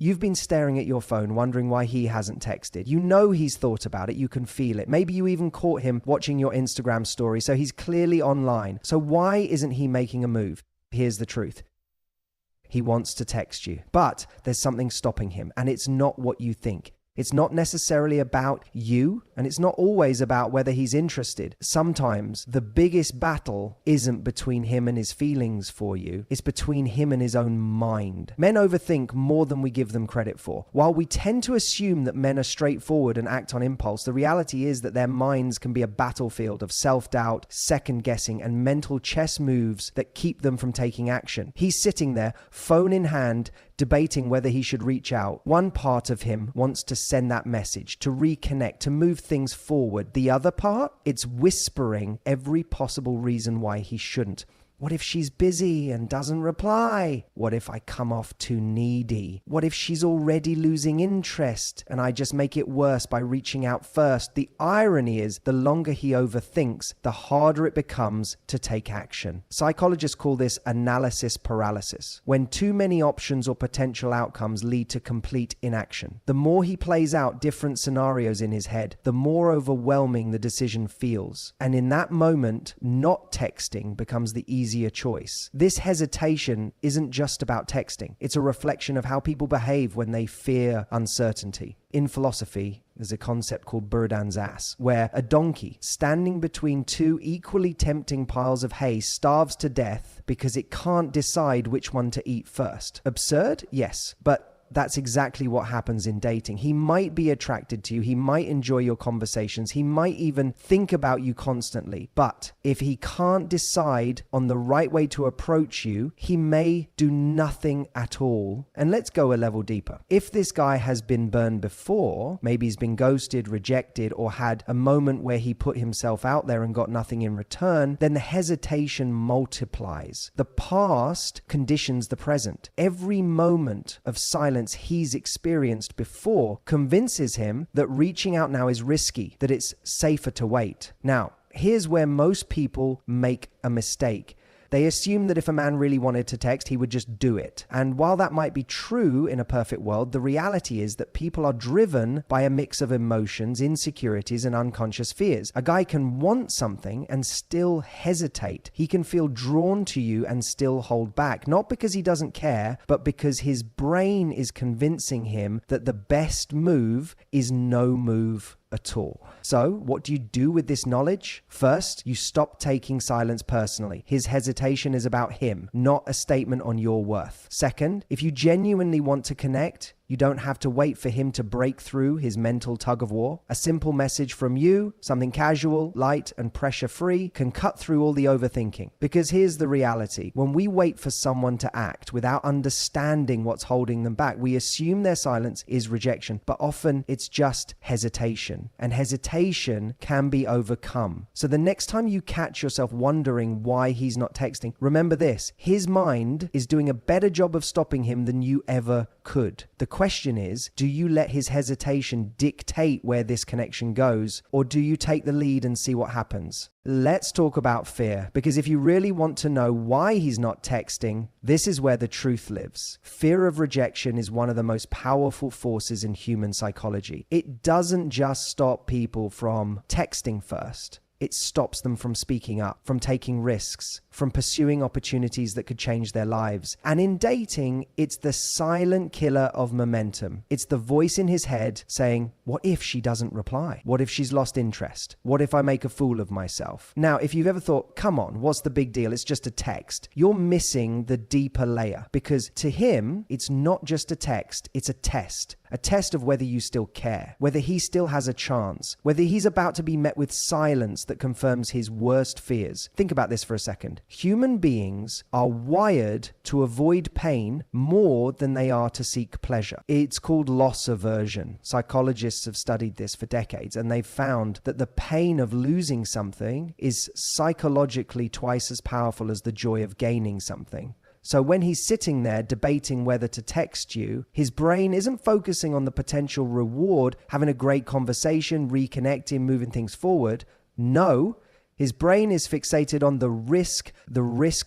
You've been staring at your phone, wondering why he hasn't texted. You know he's thought about it. You can feel it. Maybe you even caught him watching your Instagram story, so he's clearly online. So why isn't he making a move? Here's the truth. He wants to text you, but there's something stopping him, and it's not what you think. It's not necessarily about you, and it's not always about whether he's interested. Sometimes the biggest battle isn't between him and his feelings for you. It's between him and his own mind. Men overthink more than we give them credit for. While we tend to assume that men are straightforward and act on impulse, the reality is that their minds can be a battlefield of self-doubt, second-guessing, and mental chess moves that keep them from taking action. He's sitting there, phone in hand, debating whether he should reach out. One part of him wants to send that message, to reconnect, to move things forward. The other part, it's whispering every possible reason why he shouldn't. What if she's busy and doesn't reply? What if I come off too needy? What if she's already losing interest and I just make it worse by reaching out first? The irony is, the longer he overthinks, the harder it becomes to take action. Psychologists call this analysis paralysis, when too many options or potential outcomes lead to complete inaction. The more he plays out different scenarios in his head, the more overwhelming the decision feels. And in that moment, not texting becomes the easier choice. This hesitation isn't just about texting. It's a reflection of how people behave when they fear uncertainty. In philosophy, there's a concept called Buridan's ass, where a donkey standing between two equally tempting piles of hay starves to death because it can't decide which one to eat first. Absurd? Yes, but that's exactly what happens in dating. He might be attracted to you. He might enjoy your conversations. He might even think about you constantly. But if he can't decide on the right way to approach you, he may do nothing at all. And let's go a level deeper. If this guy has been burned before, maybe he's been ghosted, rejected, or had a moment where he put himself out there and got nothing in return, then the hesitation multiplies. The past conditions the present. Every moment of silence he's experienced before convinces him that reaching out now is risky, that it's safer to wait. Now, here's where most people make a mistake. They assume that if a man really wanted to text, he would just do it. And while that might be true in a perfect world, the reality is that people are driven by a mix of emotions, insecurities, and unconscious fears. A guy can want something and still hesitate. He can feel drawn to you and still hold back, not because he doesn't care, but because his brain is convincing him that the best move is no move at all. So, what do you do with this knowledge? First, you stop taking silence personally. His hesitation is about him, not a statement on your worth. Second, if you genuinely want to connect, you don't have to wait for him to break through his mental tug of war. A simple message from you, something casual, light, and pressure-free, can cut through all the overthinking. Because here's the reality. When we wait for someone to act without understanding what's holding them back, we assume their silence is rejection, but often it's just hesitation. And hesitation can be overcome. So the next time you catch yourself wondering why he's not texting, remember this: his mind is doing a better job of stopping him than you ever could. The question is, do you let his hesitation dictate where this connection goes, or do you take the lead and see what happens? Let's talk about fear, because if you really want to know why he's not texting, this is where the truth lives. Fear of rejection is one of the most powerful forces in human psychology. It doesn't just stop people from texting first. It stops them from speaking up, from taking risks, from pursuing opportunities that could change their lives. And in dating, it's the silent killer of momentum. It's the voice in his head saying, what if she doesn't reply? What if she's lost interest? What if I make a fool of myself? Now, if you've ever thought, come on, what's the big deal? It's just a text. You're missing the deeper layer, because to him, it's not just a text, it's a test. A test of whether you still care, whether he still has a chance, whether he's about to be met with silence that confirms his worst fears. Think about this for a second. Human beings are wired to avoid pain more than they are to seek pleasure. It's called loss aversion. Psychologists have studied this for decades, and they've found that the pain of losing something is psychologically twice as powerful as the joy of gaining something. So when he's sitting there debating whether to text you, his brain isn't focusing on the potential reward, having a great conversation, reconnecting, moving things forward. No, His brain is fixated on the risk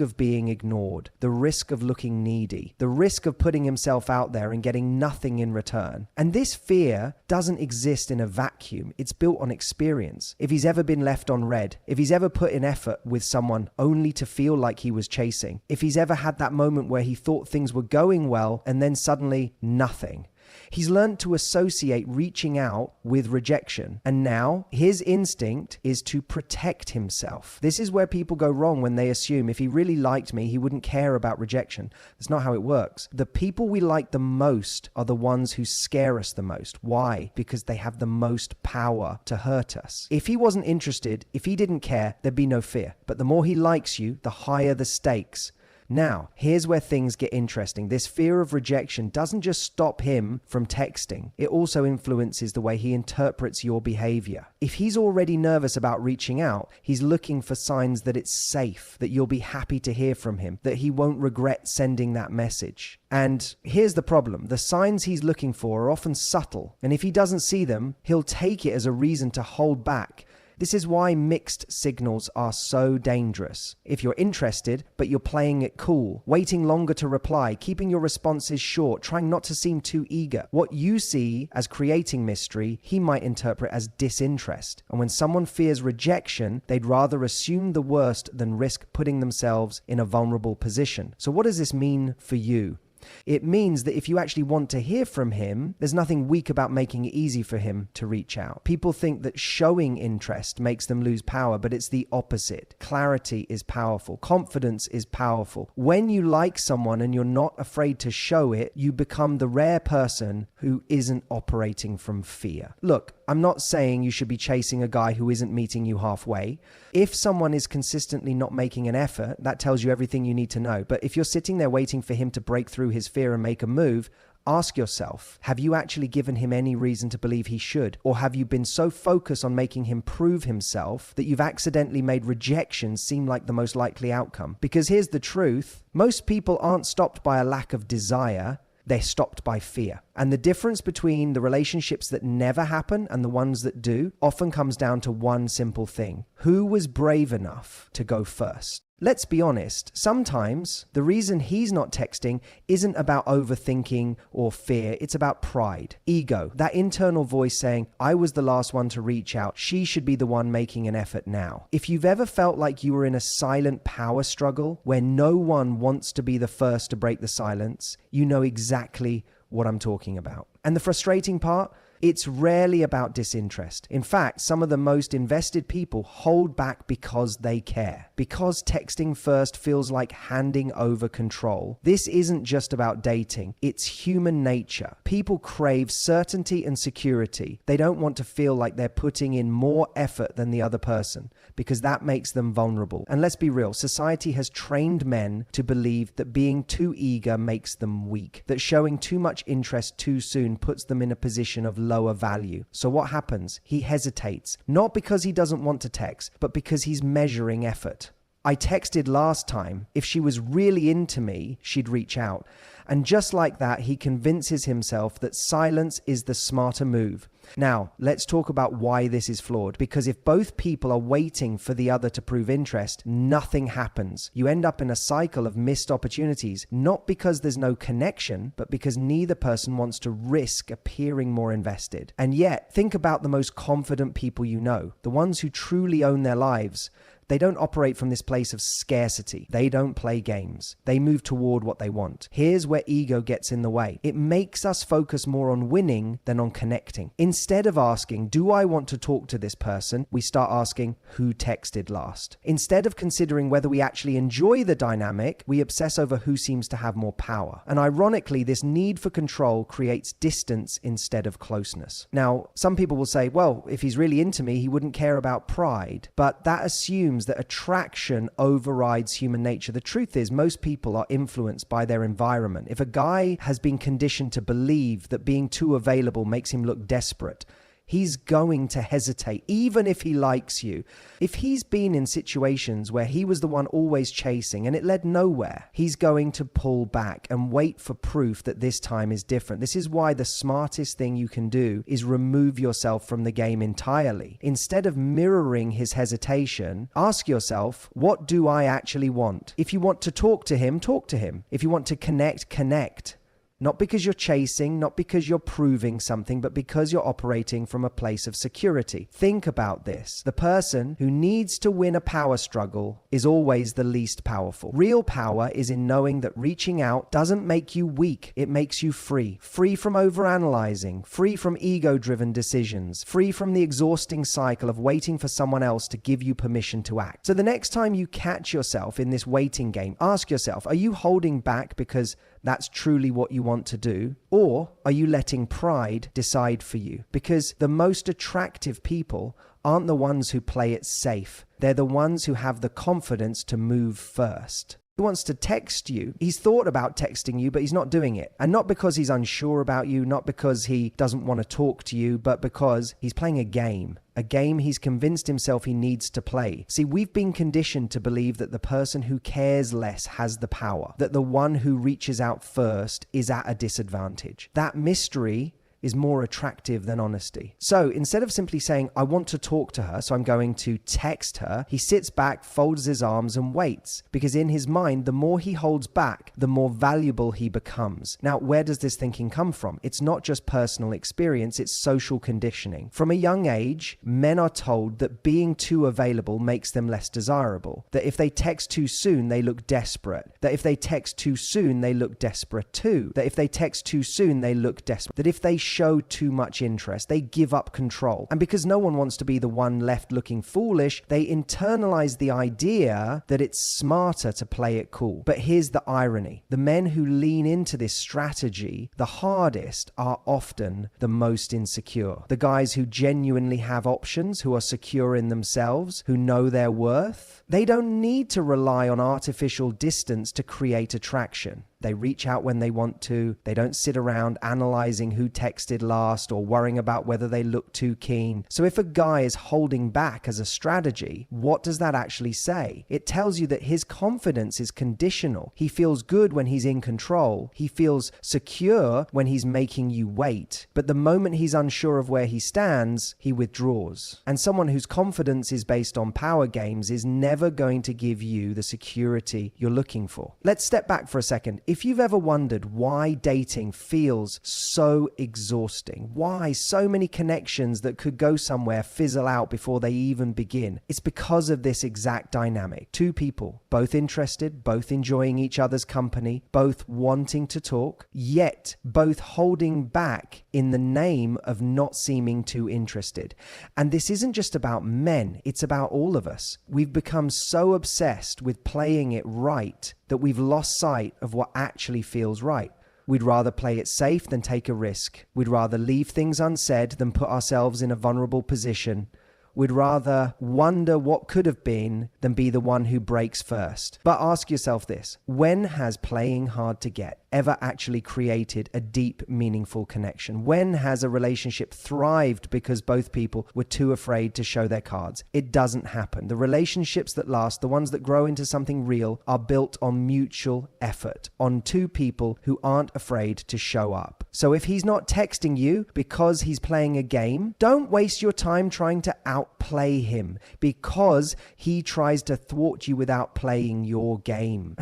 of being ignored, the risk of looking needy, the risk of putting himself out there and getting nothing in return. And this fear doesn't exist in a vacuum. It's built on experience. If he's ever been left on red, if he's ever put in effort with someone only to feel like he was chasing, if he's ever had that moment where he thought things were going well and then suddenly nothing. He's learned to associate reaching out with rejection. And now his instinct is to protect himself. This is where people go wrong when they assume if he really liked me, he wouldn't care about rejection. That's not how it works. The people we like the most are the ones who scare us the most. Why? Because they have the most power to hurt us. If he wasn't interested, if he didn't care, there'd be no fear. But the more he likes you, the higher the stakes. Now, here's where things get interesting. This fear of rejection doesn't just stop him from texting. It also influences the way he interprets your behavior. If he's already nervous about reaching out, he's looking for signs that it's safe, that you'll be happy to hear from him, that he won't regret sending that message. And here's the problem. The signs he's looking for are often subtle. And if he doesn't see them, he'll take it as a reason to hold back. This is why mixed signals are so dangerous. If you're interested, but you're playing it cool, waiting longer to reply, keeping your responses short, trying not to seem too eager, what you see as creating mystery, he might interpret as disinterest. And when someone fears rejection, they'd rather assume the worst than risk putting themselves in a vulnerable position. So what does this mean for you? It means that if you actually want to hear from him, there's nothing weak about making it easy for him to reach out. People think that showing interest makes them lose power, but it's the opposite. Clarity is powerful. Confidence is powerful. When you like someone and you're not afraid to show it, you become the rare person who isn't operating from fear. Look, I'm not saying you should be chasing a guy who isn't meeting you halfway. If someone is consistently not making an effort, that tells you everything you need to know. But if you're sitting there waiting for him to break through his fear and make a move, ask yourself, have you actually given him any reason to believe he should? Or have you been so focused on making him prove himself that you've accidentally made rejection seem like the most likely outcome? Because here's the truth, most people aren't stopped by a lack of desire. They're stopped by fear. And the difference between the relationships that never happen and the ones that do often comes down to one simple thing. Who was brave enough to go first? Let's be honest, sometimes the reason he's not texting isn't about overthinking or fear, it's about pride, ego, that internal voice saying, I was the last one to reach out, she should be the one making an effort now. If you've ever felt like you were in a silent power struggle where no one wants to be the first to break the silence, you know exactly what I'm talking about. And the frustrating part? It's rarely about disinterest. In fact, some of the most invested people hold back because they care. Because texting first feels like handing over control. This isn't just about dating. It's human nature. People crave certainty and security. They don't want to feel like they're putting in more effort than the other person because that makes them vulnerable. And let's be real, society has trained men to believe that being too eager makes them weak, that showing too much interest too soon puts them in a position of lower value. So what happens? He hesitates, not because he doesn't want to text, but because he's measuring effort. I texted last time. If she was really into me, she'd reach out. And just like that, he convinces himself that silence is the smarter move. Now, let's talk about why this is flawed. Because if both people are waiting for the other to prove interest, nothing happens. You end up in a cycle of missed opportunities, not because there's no connection, but because neither person wants to risk appearing more invested. And yet, think about the most confident people you know, the ones who truly own their lives. They don't operate from this place of scarcity. They don't play games. They move toward what they want. Here's where ego gets in the way. It makes us focus more on winning than on connecting. Instead of asking, do I want to talk to this person? We start asking, who texted last? Instead of considering whether we actually enjoy the dynamic, we obsess over who seems to have more power. And ironically, this need for control creates distance instead of closeness. Now, some people will say, well, if he's really into me, he wouldn't care about pride. But that assumes that attraction overrides human nature. The truth is, most people are influenced by their environment. If a guy has been conditioned to believe that being too available makes him look desperate, he's going to hesitate, even if he likes you. If he's been in situations where he was the one always chasing and it led nowhere, he's going to pull back and wait for proof that this time is different. This is why the smartest thing you can do is remove yourself from the game entirely. Instead of mirroring his hesitation, ask yourself, what do I actually want? If you want to talk to him, talk to him. If you want to connect, connect. Not because you're chasing, not because you're proving something, but because you're operating from a place of security. Think about this. The person who needs to win a power struggle is always the least powerful. Real power is in knowing that reaching out doesn't make you weak. It makes you free. Free from overanalyzing, free from ego-driven decisions, free from the exhausting cycle of waiting for someone else to give you permission to act. So the next time you catch yourself in this waiting game, ask yourself, are you holding back because that's truly what you want to do? Or are you letting pride decide for you? Because the most attractive people aren't the ones who play it safe. They're the ones who have the confidence to move first. He wants to text you. He's thought about texting you, but he's not doing it. And not because he's unsure about you, not because he doesn't want to talk to you, but because he's playing a game. A game he's convinced himself he needs to play. See, we've been conditioned to believe that the person who cares less has the power, that the one who reaches out first is at a disadvantage. That mystery is more attractive than honesty. So instead of simply saying, I want to talk to her, so I'm going to text her, he sits back, folds his arms and waits. Because in his mind, the more he holds back, the more valuable he becomes. Now, where does this thinking come from? It's not just personal experience, it's social conditioning. From a young age, men are told that being too available makes them less desirable. That if they text too soon, they look desperate. That if they text too soon, they look desperate too. That if they text too soon, they look desperate. That if they show too much interest, they give up control. And because no one wants to be the one left looking foolish, they internalize the idea that it's smarter to play it cool. But here's the irony. The men who lean into this strategy the hardest are often the most insecure. The guys who genuinely have options, who are secure in themselves, who know their worth, they don't need to rely on artificial distance to create attraction. They reach out when they want to. They don't sit around analyzing who texted last or worrying about whether they look too keen. So if a guy is holding back as a strategy, what does that actually say? It tells you that his confidence is conditional. He feels good when he's in control. He feels secure when he's making you wait. But the moment he's unsure of where he stands, he withdraws. And someone whose confidence is based on power games is never going to give you the security you're looking for. Let's step back for a second. If you've ever wondered why dating feels so exhausting, why so many connections that could go somewhere fizzle out before they even begin, it's because of this exact dynamic. Two people, both interested, both enjoying each other's company, both wanting to talk, yet both holding back in the name of not seeming too interested. And this isn't just about men, it's about all of us. We've become so obsessed with playing it right that we've lost sight of what actually feels right. We'd rather play it safe than take a risk. We'd rather leave things unsaid than put ourselves in a vulnerable position. We'd rather wonder what could have been than be the one who breaks first. But ask yourself this: when has playing hard to get ever actually created a deep, meaningful connection? When has a relationship thrived because both people were too afraid to show their cards? It doesn't happen. The relationships that last, the ones that grow into something real, are built on mutual effort, on two people who aren't afraid to show up. So if he's not texting you because he's playing a game, don't waste your time trying to outplay him because he tries to thwart you without playing your game.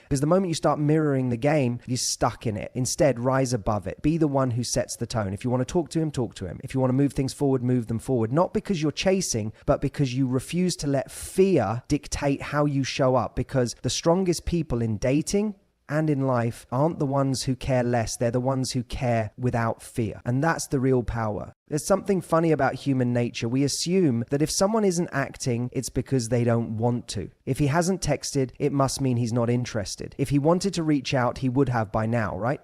Because the moment you start mirroring the game, you're stuck in it. Instead, rise above it. Be the one who sets the tone. If you want to talk to him, talk to him. If you want to move things forward, move them forward. Not because you're chasing, but because you refuse to let fear dictate how you show up. Because the strongest people in dating and in life aren't the ones who care less. They're the ones who care without fear. And that's the real power. There's something funny about human nature. We assume that if someone isn't acting, it's because they don't want to. If he hasn't texted, it must mean he's not interested. If he wanted to reach out, he would have by now, right?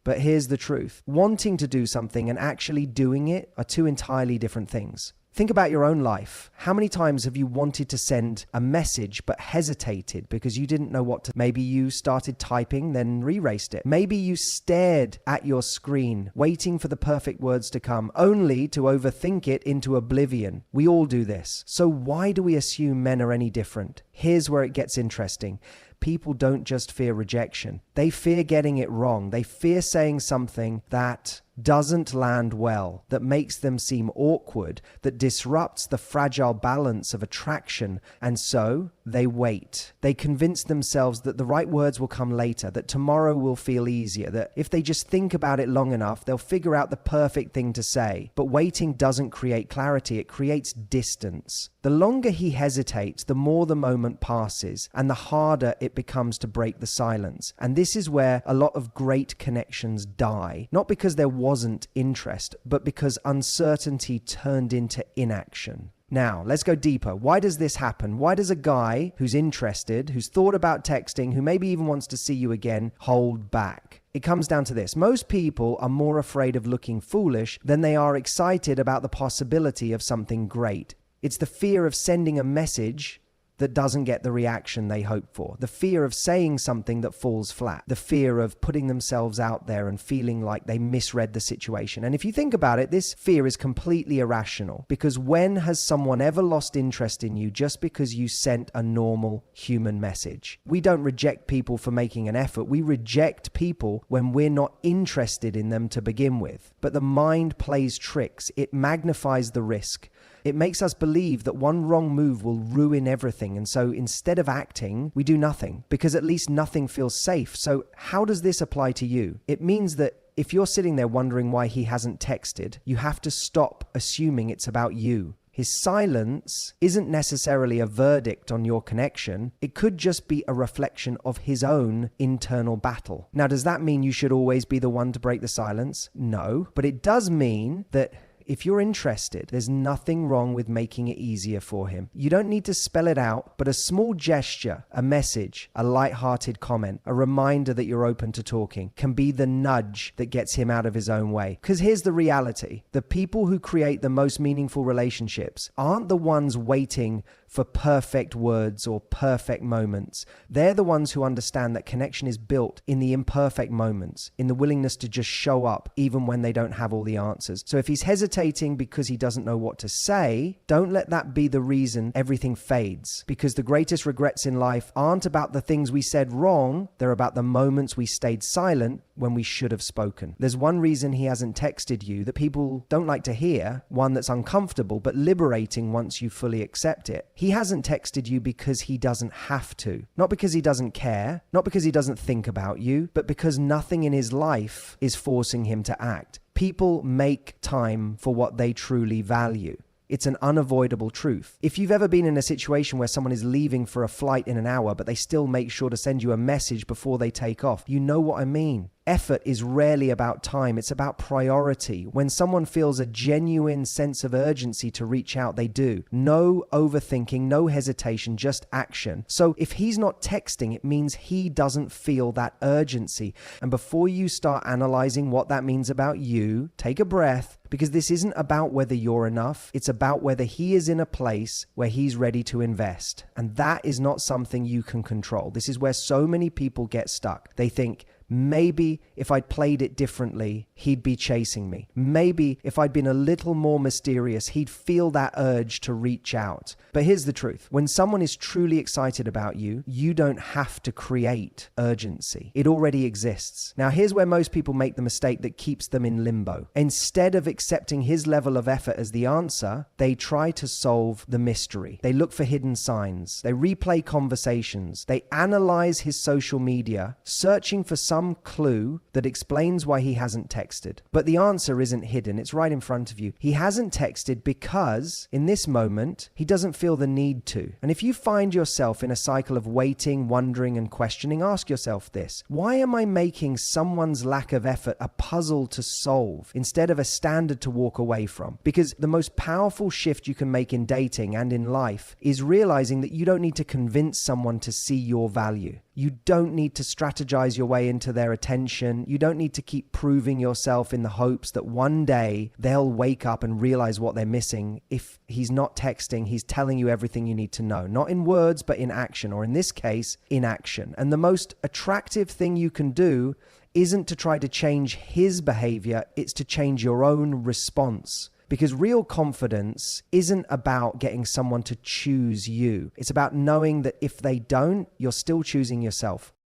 But here's the truth. Wanting to do something and actually doing it are two entirely different things. Think about your own life. How many times have you wanted to send a message but hesitated because you didn't know what to? Maybe you started typing, then erased it. Maybe you stared at your screen, waiting for the perfect words to come, only to overthink it into oblivion. We all do this. So why do we assume men are any different? Here's where it gets interesting. People don't just fear rejection. They fear getting it wrong. They fear saying something that doesn't land well, that makes them seem awkward, that disrupts the fragile balance of attraction. And so they wait. They convince themselves that the right words will come later, that tomorrow will feel easier, that if they just think about it long enough, they'll figure out the perfect thing to say. But waiting doesn't create clarity, it creates distance. The longer he hesitates, the more the moment passes, and the harder it becomes to break the silence. And this is where a lot of great connections die. Not because there wasn't interest, but because uncertainty turned into inaction. Now, let's go deeper. Why does this happen? Why does a guy who's interested, who's thought about texting, who maybe even wants to see you again, hold back? It comes down to this. Most people are more afraid of looking foolish than they are excited about the possibility of something great. It's the fear of sending a message that doesn't get the reaction they hope for. The fear of saying something that falls flat. The fear of putting themselves out there and feeling like they misread the situation. And if you think about it, this fear is completely irrational, because when has someone ever lost interest in you just because you sent a normal human message? We don't reject people for making an effort. We reject people when we're not interested in them to begin with. But the mind plays tricks. It magnifies the risk. It makes us believe that one wrong move will ruin everything. And so instead of acting, we do nothing, because at least nothing feels safe. So how does this apply to you? It means that if you're sitting there wondering why he hasn't texted, you have to stop assuming it's about you. His silence isn't necessarily a verdict on your connection. It could just be a reflection of his own internal battle. Now, does that mean you should always be the one to break the silence? No, but it does mean that if you're interested, there's nothing wrong with making it easier for him. You don't need to spell it out, but a small gesture, a message, a light-hearted comment, a reminder that you're open to talking can be the nudge that gets him out of his own way. Because here's the reality. The people who create the most meaningful relationships aren't the ones waiting for perfect words or perfect moments. They're the ones who understand that connection is built in the imperfect moments, in the willingness to just show up even when they don't have all the answers. So if he's hesitating because he doesn't know what to say, don't let that be the reason everything fades. Because the greatest regrets in life aren't about the things we said wrong, they're about the moments we stayed silent when we should have spoken. There's one reason he hasn't texted you that people don't like to hear, one that's uncomfortable but liberating once you fully accept it. He hasn't texted you because he doesn't have to. Not because he doesn't care, not because he doesn't think about you, but because nothing in his life is forcing him to act. People make time for what they truly value. It's an unavoidable truth. If you've ever been in a situation where someone is leaving for a flight in an hour, but they still make sure to send you a message before they take off, you know what I mean. Effort is rarely about time. It's about priority. When someone feels a genuine sense of urgency to reach out, they do. No overthinking, no hesitation, just action. So if he's not texting, it means he doesn't feel that urgency. And before you start analyzing what that means about you, take a breath, because this isn't about whether you're enough. It's about whether he is in a place where he's ready to invest. And that is not something you can control. This is where so many people get stuck. They think, maybe if I'd played it differently, he'd be chasing me. Maybe if I'd been a little more mysterious, he'd feel that urge to reach out. But here's the truth. When someone is truly excited about you, you don't have to create urgency. It already exists. Now, here's where most people make the mistake that keeps them in limbo. Instead of accepting his level of effort as the answer, they try to solve the mystery. They look for hidden signs. They replay conversations. They analyze his social media, searching for some clue that explains why he hasn't texted. But the answer isn't hidden. It's right in front of you. He hasn't texted because in this moment, he doesn't feel the need to. And if you find yourself in a cycle of waiting, wondering, and questioning, ask yourself this: why am I making someone's lack of effort a puzzle to solve instead of a standard to walk away from? Because the most powerful shift you can make in dating and in life is realizing that you don't need to convince someone to see your value. You don't need to strategize your way into their attention. You don't need to keep proving yourself in the hopes that one day they'll wake up and realize what they're missing. If he's not texting, he's telling you everything you need to know. Not in words, but in action, or in this case, in action. And the most attractive thing you can do isn't to try to change his behavior, it's to change your own response. Because real confidence isn't about getting someone to choose you. It's about knowing that if they don't, you're still choosing yourself.